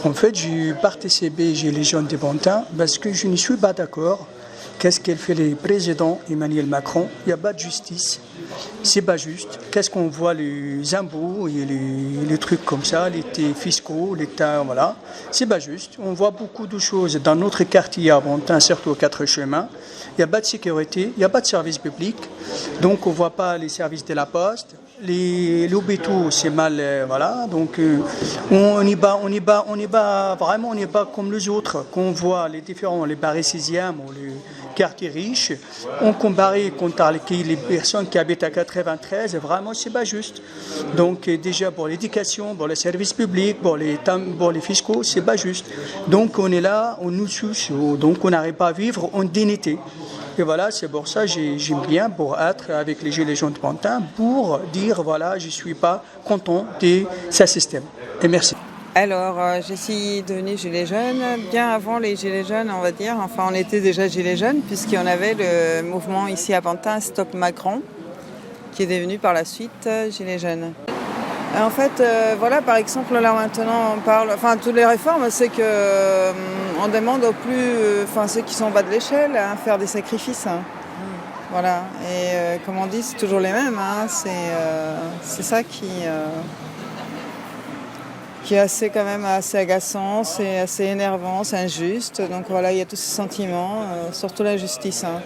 En fait, j'ai participé chez les jeunes de Pantin parce que je ne suis pas d'accord. Qu'est-ce qu'elle fait le président Emmanuel Macron? Il n'y a pas de justice. C'est pas juste. Qu'est-ce qu'on voit les impôts et les trucs comme ça, les fiscaux, l'État, voilà. C'est pas juste. On voit beaucoup de choses dans notre quartier à Pantin, surtout aux 4 chemins. Il n'y a pas de sécurité, il n'y a pas de service public. Donc on ne voit pas les services de la poste. Les hôpitaux, c'est mal, voilà. Donc on n'est pas vraiment, on n'est pas comme les autres. Quand on voit les différents, les parisiens ou les quartiers riches, on compare contre les personnes qui habitent à 93, vraiment c'est pas juste. Donc déjà pour l'éducation, pour les services publics, pour les fiscaux, c'est pas juste. Donc on est là, on nous suce, donc on n'arrive pas à vivre en dignité. Et voilà, c'est pour ça que j'aime bien pour être avec les Gilets jaunes de Pantin pour dire voilà, je ne suis pas content de ce système. Et merci. Alors, je suis devenue Gilets jaunes bien avant les Gilets jaunes, on va dire. Enfin, on était déjà Gilets jaunes puisqu'on avait le mouvement ici à Pantin, Stop Macron, qui est devenu par la suite Gilets jaunes. En fait, voilà, par exemple, là maintenant, on parle, enfin, toutes les réformes, c'est que on demande aux plus, enfin, ceux qui sont en bas de l'échelle, à faire des sacrifices. Hein. Voilà. Et comme on dit, c'est toujours les mêmes. Hein. C'est ça qui est assez, quand même, assez agaçant, c'est assez énervant, c'est injuste. Donc voilà, il y a tous ces sentiments, surtout la justice. Hein.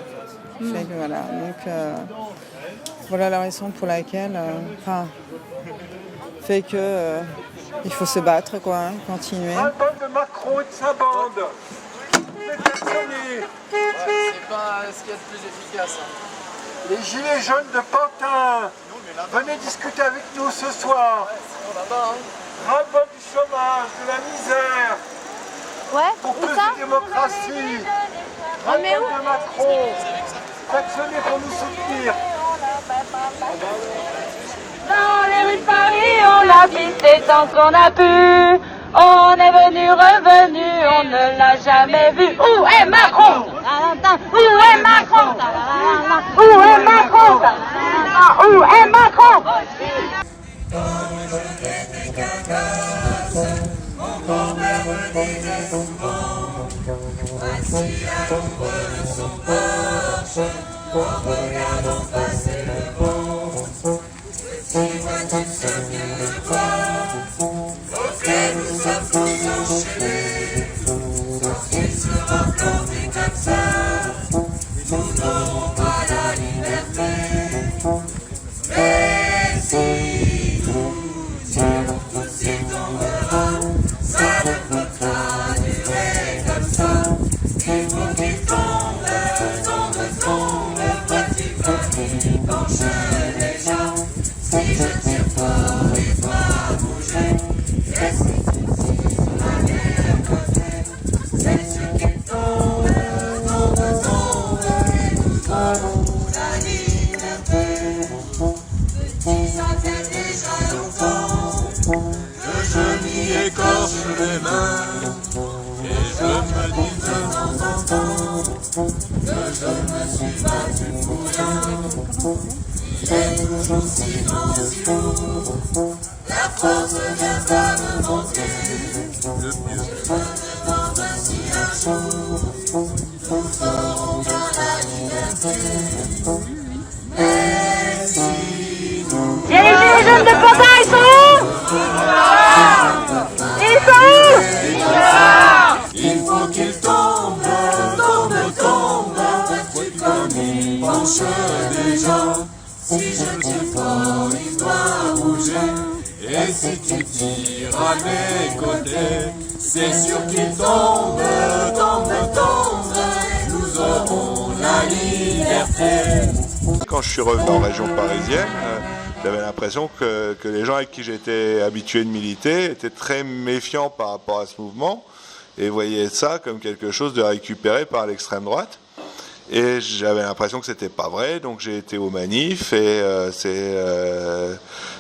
Fait que, voilà. Donc voilà la raison pour laquelle, fait que il faut se battre, quoi, hein, continuer. Un bande de Macron et de sa bande. C'est pas ce qu'il y a de plus efficace. Hein. Les Gilets jaunes de Pantin, venez discuter avec nous ce soir. Ras-le-bol du chômage, de la misère. Ouais, pour plus de démocratie. Ras-le-bol de Macron. Actionnez pour nous soutenir. Dans les rues de Paris, on l'a pisté tant qu'on a pu. On est venu, revenu, on ne l'a jamais vu. Où est Macron? Où est Macron? Où est Macron? Où est Macron? La France vient de me montrer le mieux. Je me demande si Si tu tires à mes côtés, c'est sûr qu'il tombe, tombe, tombe. Nous aurons la liberté. Quand je suis revenu en région parisienne, j'avais l'impression que les gens avec qui j'étais habitué de militer étaient très méfiants par rapport à ce mouvement et voyaient ça comme quelque chose de récupéré par l'extrême droite. Et j'avais l'impression que c'était pas vrai, donc j'ai été aux manifs et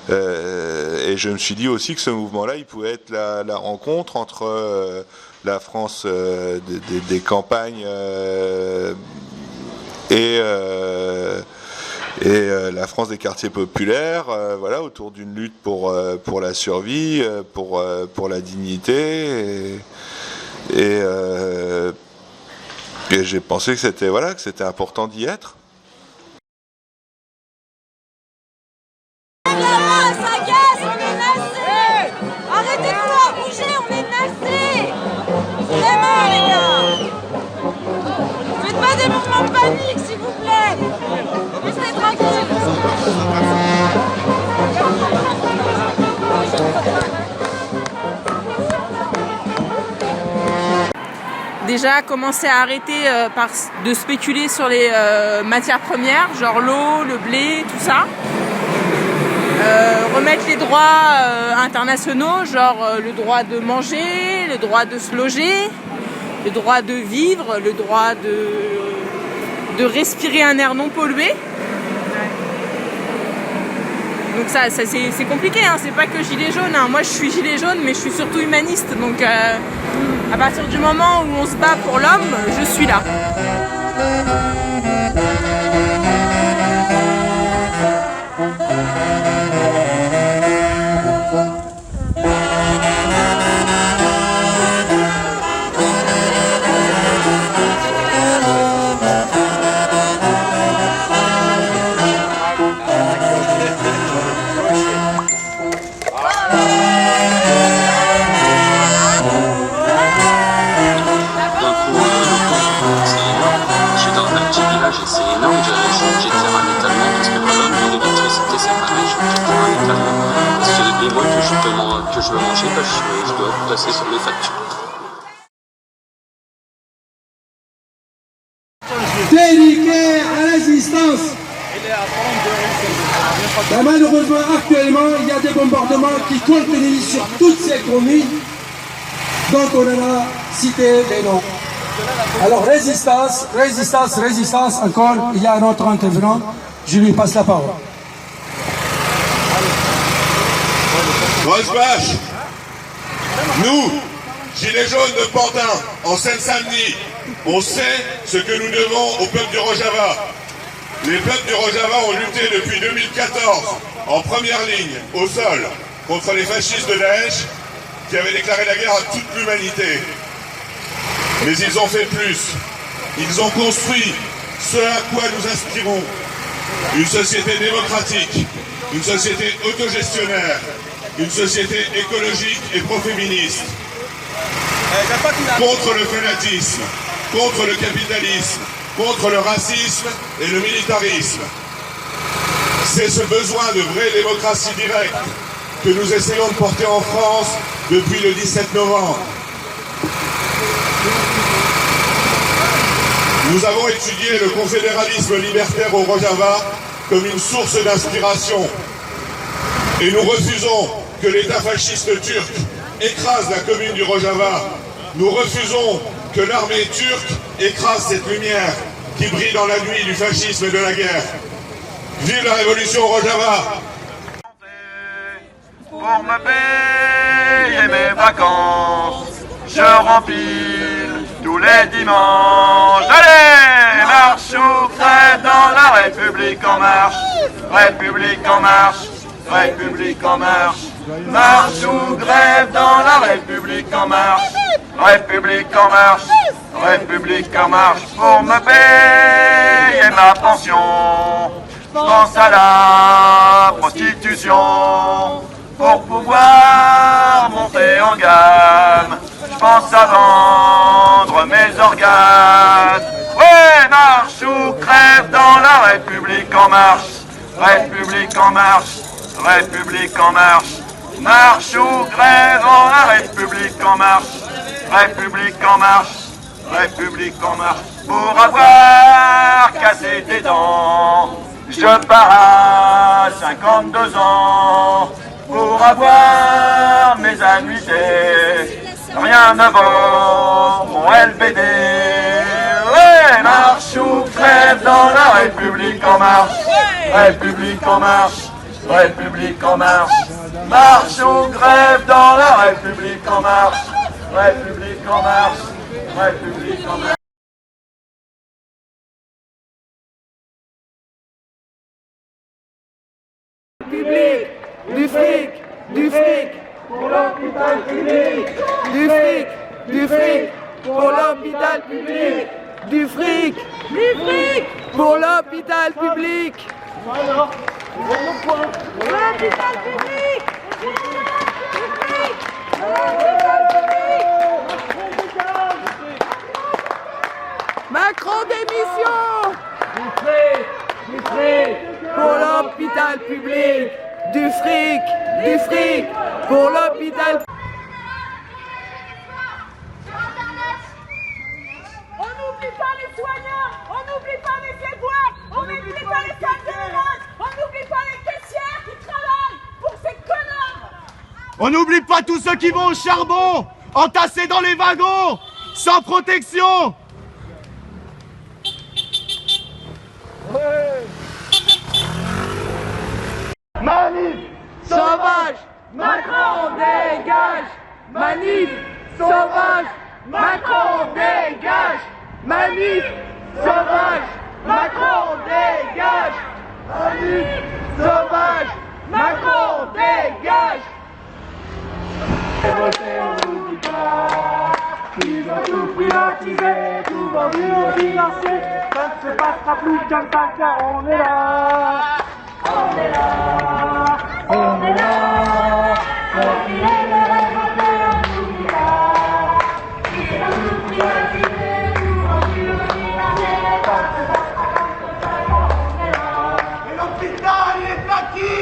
je me suis dit aussi que ce mouvement-là, il pouvait être la rencontre entre la France des campagnes et la France des quartiers populaires, voilà, autour d'une lutte pour la survie, pour la dignité, et j'ai pensé que c'était important d'y être. Ça agace, on est nassés. Arrêtez de vouloir bouger, on est nassés. Vraiment les gars. Faites pas des mouvements de panique s'il vous plaît. Restez tranquilles. Déjà commencer à arrêter de spéculer sur les matières premières, genre l'eau, le blé, tout ça. Remettre les droits internationaux, genre le droit de manger, le droit de se loger, le droit de vivre, le droit de respirer un air non pollué. Donc ça c'est compliqué, hein. C'est pas que gilet jaune, hein. Moi je suis gilet jaune mais je suis surtout humaniste, donc à partir du moment où on se bat pour l'homme, je suis là. C'est énorme, j'ai tiré un étalement parce que voilà, l'électricité c'est pareil, j'ai tiré un étalement parce que les mois que je veux manger, je dois passer sur mes factures. Déliqué à résistance. Ben, malheureusement, actuellement, il y a des bombardements qui continuent sur toutes ces communes, donc on en a cité les noms. Alors résistance, résistance, résistance, encore, il y a un autre intervenant, je lui passe la parole. Rosbach, nous, Gilets jaunes de Pantin, en Seine-Saint-Denis, on sait ce que nous devons au peuple du Rojava. Les peuples du Rojava ont lutté depuis 2014, en première ligne, au sol, contre les fascistes de Daesh, qui avaient déclaré la guerre à toute l'humanité. Mais ils ont fait plus. Ils ont construit ce à quoi nous aspirons. Une société démocratique, une société autogestionnaire, une société écologique et pro-féministe. Contre le fanatisme, contre le capitalisme, contre le racisme et le militarisme. C'est ce besoin de vraie démocratie directe que nous essayons de porter en France depuis le 17 novembre. Nous avons étudié le confédéralisme libertaire au Rojava comme une source d'inspiration. Et nous refusons que l'État fasciste turc écrase la commune du Rojava. Nous refusons que l'armée turque écrase cette lumière qui brille dans la nuit du fascisme et de la guerre. Vive la révolution au Rojava! Pour me payer mes vacances, je rempile tous les dimanches. Allez, marche ou crève dans la République en marche. République en marche, République en marche. Marche ou grève dans la République en marche. République en marche, République en marche. Pour me payer ma pension, je pense à la prostitution. Pour pouvoir monter en gamme, je pense à vendre mes organes. Ouais, marche ou crève dans la République en marche. République en marche, République en marche. Marche ou grève en la République en marche. République en marche. République en marche. Pour avoir cassé tes dents, je pars à 52 ans. Pour avoir mes annuités, rien ne vaut mon LBD. Ouais, marche ou crève dans la République en marche. République en marche. République en marche. Marche ou grève dans la République en marche. République en marche. République en marche. Public, du fric, pour l'hôpital public, du fric, pour l'hôpital public, du fric, pour l'hôpital public. Voilà, l'hôpital public, Macron démission. Du fric, pour l'hôpital public, du fric, pour l'hôpital public. On n'oublie pas les soignants, on n'oublie pas les éboueurs, on n'oublie pas les femmes de ménage, on n'oublie pas les caissières qui travaillent pour ces connards. On n'oublie pas tous ceux qui vont au charbon, entassés dans les wagons, sans protection. Manif sauvage, Macron dégage. Manif sauvage, Macron dégage. Manif sauvage, Macron dégage. Manif sauvage, Macron dégage. Ils ont tout privatisé, tout vendu au financier. Ça ne se passera plus comme ça car on est là. On est là, on est là, pour qu'il ait le révolteur, on est là. Ils ont tout privatisé, tout vendu au financier. Ça ne se passera comme ça car on est là. Et l'hôpital, il est à qui?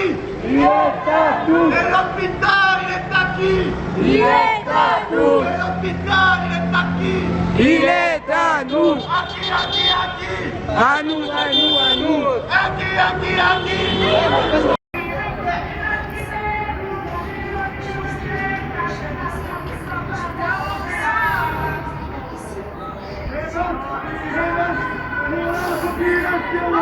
Il est à nous. Et l'hôpital, il est à qui? Il est à nous. Et l'hôpital, il est à qui? Il est à nous. À qui, à qui, à qui? À nous, à nous, à nous. À qui, à qui, à qui? Population